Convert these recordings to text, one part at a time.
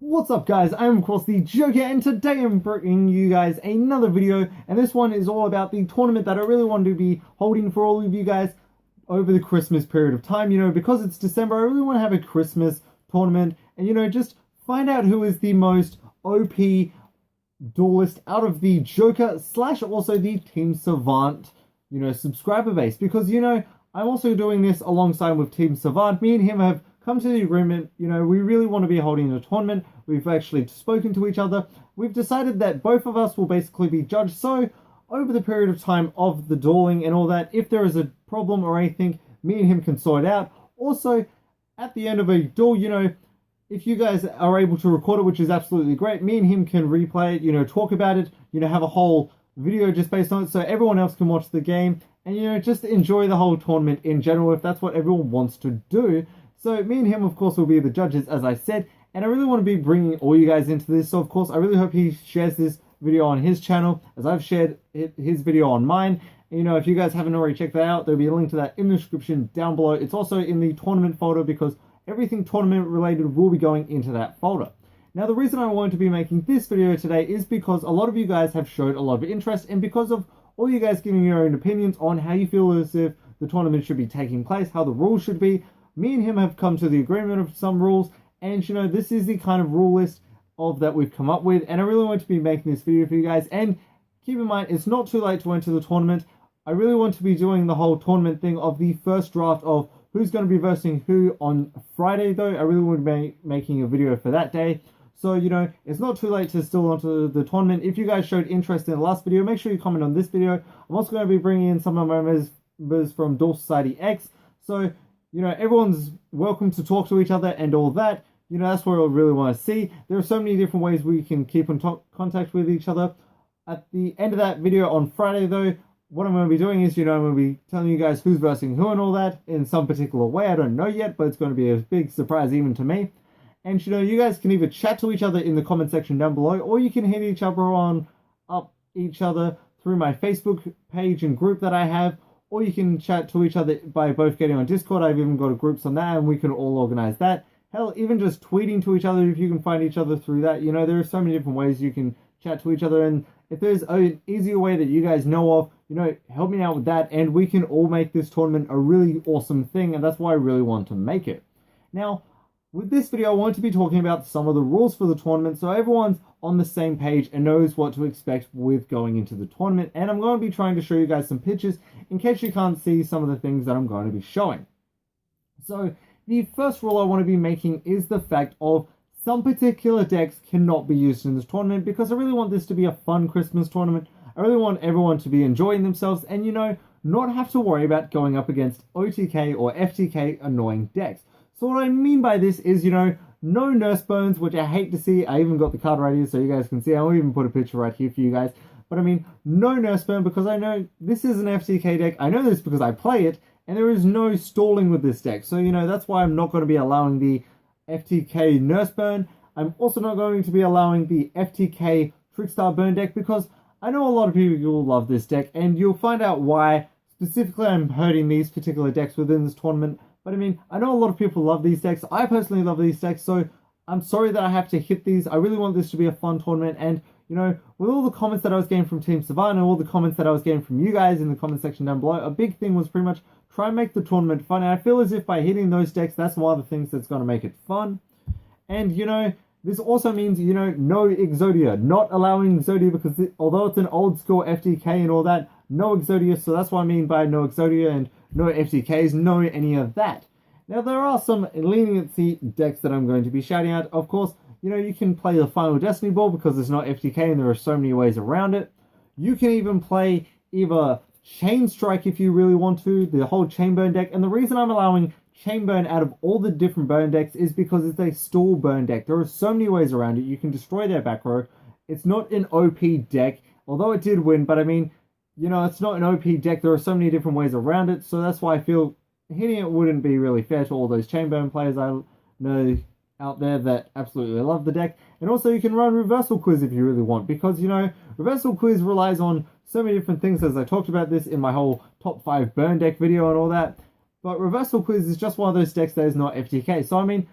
What's up guys, I am of course the Joker and today I'm bringing you guys another video, and this one is all about the tournament that I really want to be holding for all of you guys over the Christmas period of time. Because it's December, I really want to have a Christmas tournament and just find out who is the most OP duelist out of the Joker slash also the Team Savant subscriber base, because I'm also doing this alongside with Team Savant. Me and him have come to the agreement, we really want to be holding a tournament. We've actually spoken to each other. We've decided that both of us will basically be judged. So over the period of time of the dueling and all that, if there is a problem or anything, me and him can sort it out. Also, at the end of a duel, if you guys are able to record it, which is absolutely great, me and him can replay it, talk about it, have a whole video just based on it so everyone else can watch the game and, just enjoy the whole tournament in general if that's what everyone wants to do. So me and him, of course, will be the judges, as I said, and I really want to be bringing all you guys into this. So, of course, I really hope he shares this video on his channel, as I've shared his video on mine. And, if you guys haven't already checked that out, there'll be a link to that in the description down below. It's also in the tournament folder because everything tournament related will be going into that folder. Now, the reason I wanted to be making this video today is because a lot of you guys have showed a lot of interest, and because of all you guys giving your own opinions on how you feel as if the tournament should be taking place, how the rules should be. Me and him have come to the agreement of some rules, and this is the kind of rule list that we've come up with, and I really want to be making this video for you guys. And keep in mind, it's not too late to enter the tournament. I really want to be doing the whole tournament thing of the first draft of who's going to be versing who on Friday, though. I really want to be making a video for that day. So, it's not too late to still enter the tournament. If you guys showed interest in the last video, make sure you comment on this video. I'm also going to be bringing in some of my members from Duel Society X. So, everyone's welcome to talk to each other and all that. That's what I really want to see. There are so many different ways we can keep in contact with each other. At the end of that video on Friday, though, what I'm going to be doing is, I'm going to be telling you guys who's versing who and all that in some particular way. I don't know yet, but it's going to be a big surprise even to me. And, you guys can either chat to each other in the comment section down below, or you can hit each other through my Facebook page and group that I have. Or you can chat to each other by both getting on Discord. I've even got a groups on that, and we can all organize that. Hell, even just tweeting to each other if you can find each other through that. There are so many different ways you can chat to each other. And if there's an easier way that you guys know of, help me out with that. And we can all make this tournament a really awesome thing. And that's why I really want to make it. Now, with this video, I want to be talking about some of the rules for the tournament so everyone's on the same page and knows what to expect with going into the tournament. And I'm going to be trying to show you guys some pictures in case you can't see some of the things that I'm going to be showing. So the first rule I want to be making is the fact of some particular decks cannot be used in this tournament, because I really want this to be a fun Christmas tournament. I really want everyone to be enjoying themselves and, not have to worry about going up against OTK or FTK annoying decks. So what I mean by this is, no Nurse Bones, which I hate to see. I even got the card right here so you guys can see. I'll even put a picture right here for you guys. But I mean, no Nurse Burn, because I know this is an FTK deck. I know this because I play it, and there is no stalling with this deck. So, that's why I'm not going to be allowing the FTK Nurse Burn. I'm also not going to be allowing the FTK Trickstar Burn deck, because I know a lot of people will love this deck, and you'll find out why specifically I'm hurting these particular decks within this tournament. But I mean, I know a lot of people love these decks. I personally love these decks, so I'm sorry that I have to hit these. I really want this to be a fun tournament, and, with all the comments that I was getting from Team Savant and all the comments that I was getting from you guys in the comment section down below, a big thing was pretty much try and make the tournament fun. And I feel as if by hitting those decks, that's one of the things that's going to make it fun. And, this also means, no Exodia. Not allowing Exodia, because although it's an old school FTK and all that, no Exodia. So that's what I mean by no Exodia and no FTKs, no any of that. Now, there are some leniency decks that I'm going to be shouting out. Of course, you can play the Final Destiny Ball because it's not FTK and there are so many ways around it. You can even play either Chain Strike if you really want to, the whole Chain Burn deck. And the reason I'm allowing Chain Burn out of all the different burn decks is because it's a stall burn deck. There are so many ways around it. You can destroy their back row. It's not an OP deck, although it did win, but I mean, it's not an OP deck. There are so many different ways around it, so that's why I feel hitting it wouldn't be really fair to all those Chain Burn players I know out there that absolutely love the deck. And also you can run Reversal Quiz if you really want, because, Reversal Quiz relies on so many different things, as I talked about this in my whole top 5 burn deck video and all that. But Reversal Quiz is just one of those decks that is not FTK. So, I mean,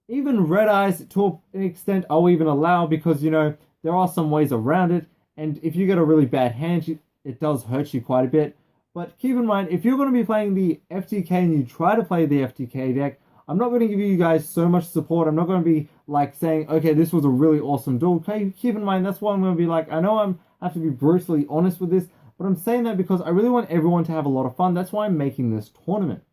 Even red eyes to an extent I'll even allow because, you know, there are some ways around it. And if you get a really bad hand, it does hurt you quite a bit. But keep in mind, if you're going to be playing the FTK and you try to play the FTK deck, I'm not going to give you guys so much support. I'm not going to be like saying, okay, this was a really awesome duel. Okay, keep in mind, that's why I'm going to be like, I know I have to be brutally honest with this, but I'm saying that because I really want everyone to have a lot of fun. That's why I'm making this tournament.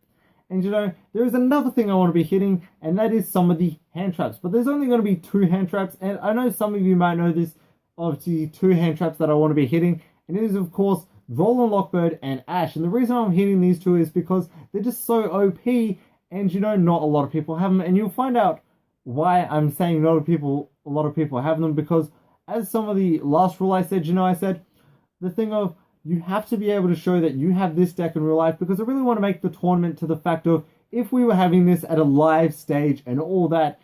And you know, there is another thing I want to be hitting, and that is some of the hand traps. But there's only going to be 2 hand traps, and I know some of you might know this of the 2 hand traps that I want to be hitting, and it is of course Roland Lockbird and Ash. And the reason I'm hitting these 2 is because they're just so OP, and you know, not a lot of people have them, and you'll find out why I'm saying not a lot of people have them, because as some of the last rule I said, you know, I said the thing of you have to be able to show that you have this deck in real life, because I really want to make the tournament to the fact of if we were having this at a live stage and all that,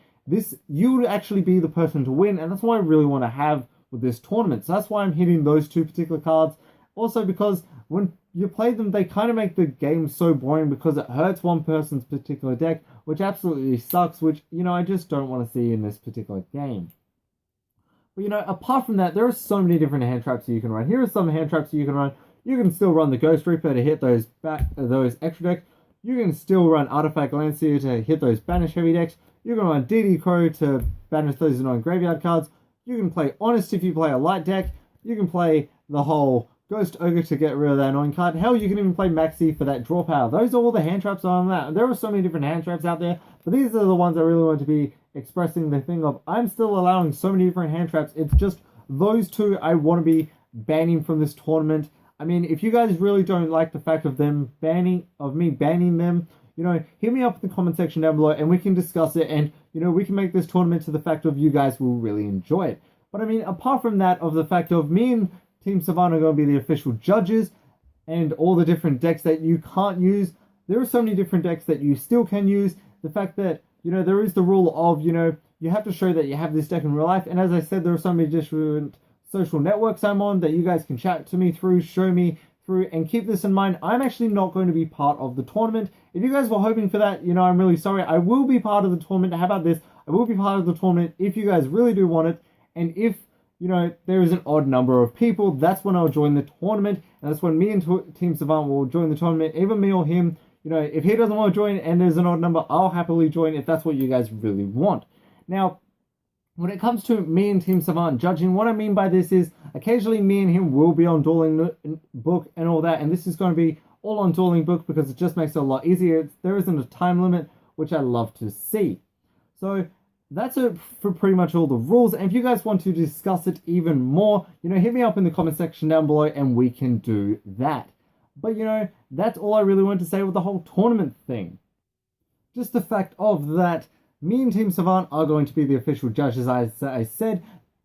you would actually be the person to win, and that's what I really want to have with this tournament. So that's why I'm hitting those 2 particular cards. Also because when you play them, they kind of make the game so boring because it hurts one person's particular deck, which absolutely sucks, which, you know, I just don't want to see in this particular game. But, you know, apart from that, there are so many different hand traps you can run. Here are some hand traps you can run. You can still run the Ghost Reaper to hit those extra decks. You can still run Artifact Lancier to hit those Banish Heavy decks. You can run DD Crow to banish those annoying graveyard cards. You can play Honest if you play a light deck. You can play the whole Ghost Ogre to get rid of that annoying card. Hell, you can even play Maxi for that draw power. Those are all the hand traps on that. There are so many different hand traps out there, but these are the ones I really want to be expressing the thing of I'm still allowing so many different hand traps. It's just those 2 I want to be banning from this tournament. I mean, if you guys really don't like the fact of me banning them, you know, hit me up in the comment section down below and we can discuss it, and you know, we can make this tournament to the fact of you guys will really enjoy it. But I mean, apart from that, of the fact of me and Team Savant are going to be the official judges, and all the different decks that you can't use, there are so many different decks that you still can use. The fact that, you know, there is the rule of, you know, you have to show that you have this deck in real life. And as I said, there are so many different social networks I'm on that you guys can chat to me through, show me through, and keep this in mind. I'm actually not going to be part of the tournament. If you guys were hoping for that, you know, I'm really sorry. I will be part of the tournament. How about this? I will be part of the tournament if you guys really do want it. And if, you know, there is an odd number of people, that's when I'll join the tournament. And that's when me and Team Savant will join the tournament. Either me or him. You know, if he doesn't want to join and there's an odd number, I'll happily join if that's what you guys really want. Now, when it comes to me and Team Savant judging, what I mean by this is occasionally me and him will be on Dueling Book and all that, and this is going to be all on Dueling Book because it just makes it a lot easier. There isn't a time limit, which I love to see. So that's it for pretty much all the rules, and if you guys want to discuss it even more, you know, hit me up in the comment section down below and we can do that. But, you know, that's all I really wanted to say with the whole tournament thing. Just the fact of that, me and Team Savant are going to be the official judges, as I said.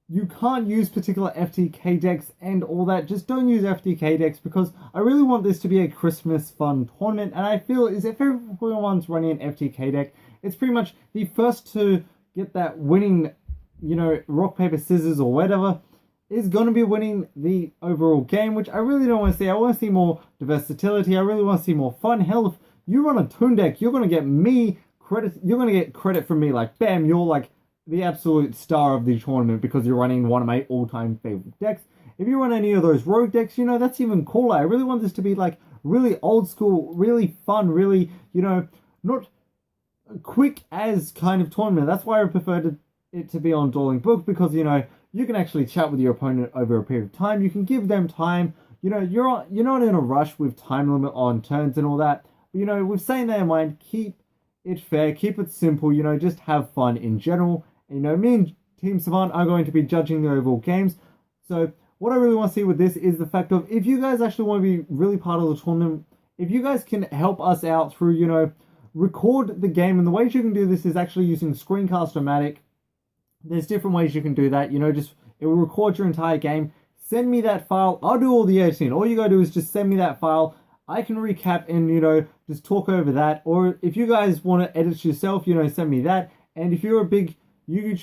You can't use particular FTK decks and all that. Just don't use FTK decks because I really want this to be a Christmas fun tournament. And I feel is if everyone's running an FTK deck, it's pretty much the first to get that winning, you know, rock, paper, scissors or whatever, is going to be winning the overall game, which I really don't want to see. I want to see more versatility. I really want to see more fun. Hell, if you run a Toon deck, you're going to get me credit. You're going to get credit from me. Like, bam, you're like the absolute star of the tournament because you're running one of my all-time favorite decks. If you run any of those rogue decks, you know, that's even cooler. I really want this to be like really old school, really fun, really, you know, not quick as kind of tournament. That's why I prefer it to be on Dueling Book because, you know, you can actually chat with your opponent over a period of time. You can give them time. You know, you're not in a rush with time limit on turns and all that. But, you know, with saying that in mind, keep it fair, keep it simple, you know, just have fun in general. And, you know, me and Team Savant are going to be judging the overall games. So what I really want to see with this is the fact of if you guys actually want to be really part of the tournament, if you guys can help us out through, you know, record the game. And the ways you can do this is actually using Screencast-O-Matic. There's different ways you can do that, you know, just it will record your entire game. Send me that file. I'll do all the editing. All you gotta do is just send me that file. I can recap and, you know, just talk over that. Or if you guys want to edit yourself, you know, send me that. And if you're a big Yu-Gi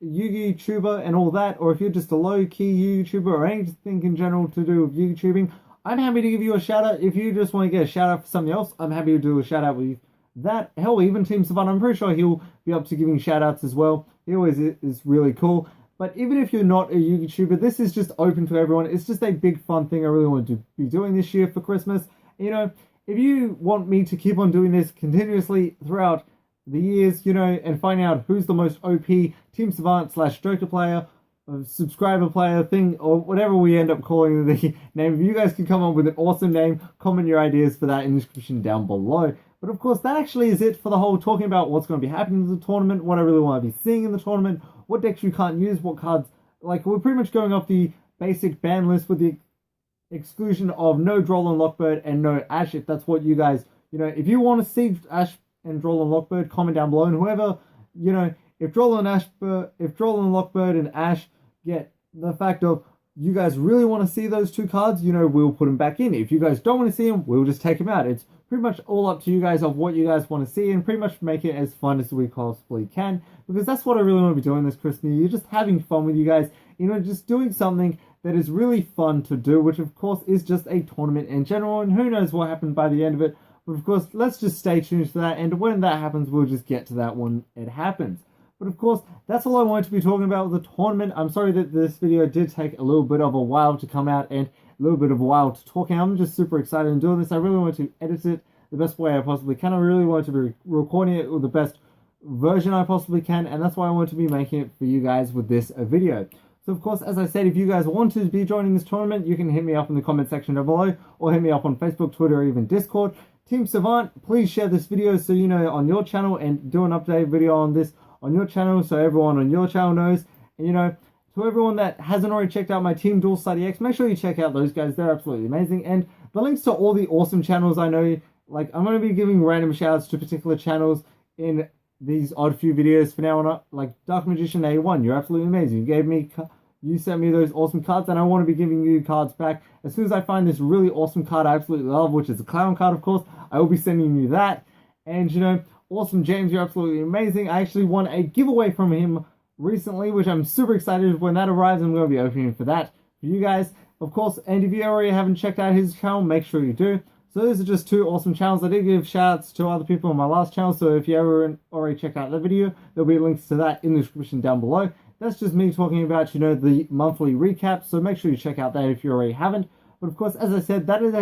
YouTuber and all that, or if you're just a low-key YouTuber or anything in general to do with YouTubing, I'm happy to give you a shout out. If you just want to get a shout out for something else, I'm happy to do a shout out with that. Hell, even Team Savant, I'm pretty sure he'll be up to giving shout outs as well. He always is really cool. But even if you're not a YouTuber, this is just open to everyone. It's just a big fun thing I really want to be doing this year for Christmas. You know, if you want me to keep on doing this continuously throughout the years, you know, and finding out who's the most OP Team Savant / Joker player, subscriber player thing, or whatever we end up calling the name, if you guys can come up with an awesome name, comment your ideas for that in the description down below. But of course, that actually is it for the whole talking about what's going to be happening in the tournament, what I really want to be seeing in the tournament, what decks you can't use, what cards. Like, we're pretty much going off the basic ban list with the exclusion of no Droll and Lockbird and no Ash, if that's what you guys, you know, if you want to see Ash and Droll and Lockbird, comment down below, and whoever, you know, if Droll and Lockbird and Ash get the fact of you guys really want to see those two cards, you know, we'll put them back in. If you guys don't want to see them, we'll just take them out. It's pretty much all up to you guys of what you guys want to see, and pretty much make it as fun as we possibly can, because that's what I really want to be doing this Christmas. You're just having fun with you guys, you know, just doing something that is really fun to do, which of course is just a tournament in general, and who knows what happens by the end of it. But of course, let's just stay tuned for that, and when that happens, we'll just get to that when it happens. But of course, that's all I wanted to be talking about with the tournament. I'm sorry that this video did take a little bit of a while to come out and a little bit of a while to talk. And I'm just super excited in doing this. I really wanted to edit it the best way I possibly can. I really wanted to be recording it with the best version I possibly can, and that's why I wanted to be making it for you guys with this video. So of course, as I said, if you guys want to be joining this tournament, you can hit me up in the comment section down below, or hit me up on Facebook, Twitter, or even Discord. Team Savant, please share this video so you know on your channel, and do an update video on this on your channel so everyone on your channel knows. And you know, to everyone that hasn't already checked out my Team Duel Study X, make sure you check out those guys. They're absolutely amazing. And the links to all the awesome channels I know, like, I'm going to be giving random shoutouts to particular channels in these odd few videos for now on. Like Dark Magician A1, you're absolutely amazing. You sent me those awesome cards, and I want to be giving you cards back. As soon as I find this really awesome card I absolutely love, which is a clown card, of course, I will be sending you that. And, you know, Awesome James, you're absolutely amazing. I actually won a giveaway from him recently, which I'm super excited. When that arrives, I'm going to be opening for that for you guys, of course. And if you already haven't checked out his channel, make sure you do. So those are just two awesome channels. I did give shoutouts to other people on my last channel, so if you ever already checked out that video, there'll be links to that in the description down below. That's just me talking about, you know, the monthly recap, so make sure you check out that if you already haven't. But of course, as I said, that is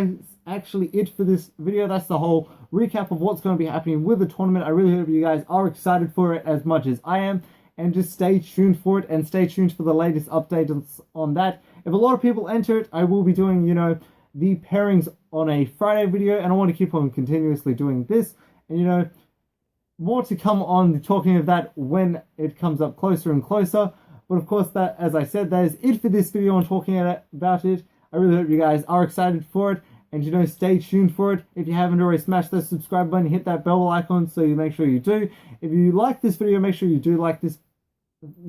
actually it for this video. That's the whole recap of what's going to be happening with the tournament. I really hope you guys are excited for it as much as I am, and just stay tuned for it, and stay tuned for the latest updates on that. If a lot of people enter it, I will be doing, you know, the pairings on a Friday video, and I want to keep on continuously doing this. And, you know, more to come on talking of that when it comes up closer and closer. But of course, that, as I said, that is it for this video on talking about it. I really hope you guys are excited for it, and, you know, stay tuned for it. If you haven't already, smash that subscribe button, hit that bell icon so you make sure you do. If you like this video, make sure you do like this,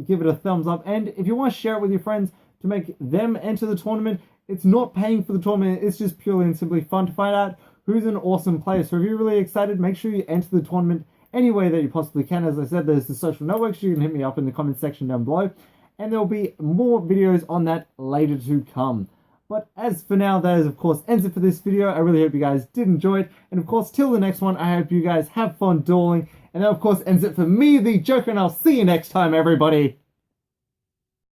give it a thumbs up. And if you want to share it with your friends to make them enter the tournament, it's not paying for the tournament, it's just purely and simply fun to find out who's an awesome player. So if you're really excited, make sure you enter the tournament any way that you possibly can. As I said, there's the social networks. You can hit me up in the comment section down below, and there'll be more videos on that later to come. But as for now, that is, of course, ends it for this video. I really hope you guys did enjoy it. And of course, till the next one, I hope you guys have fun dueling. And that, of course, ends it for me, the Joker, and I'll see you next time, everybody.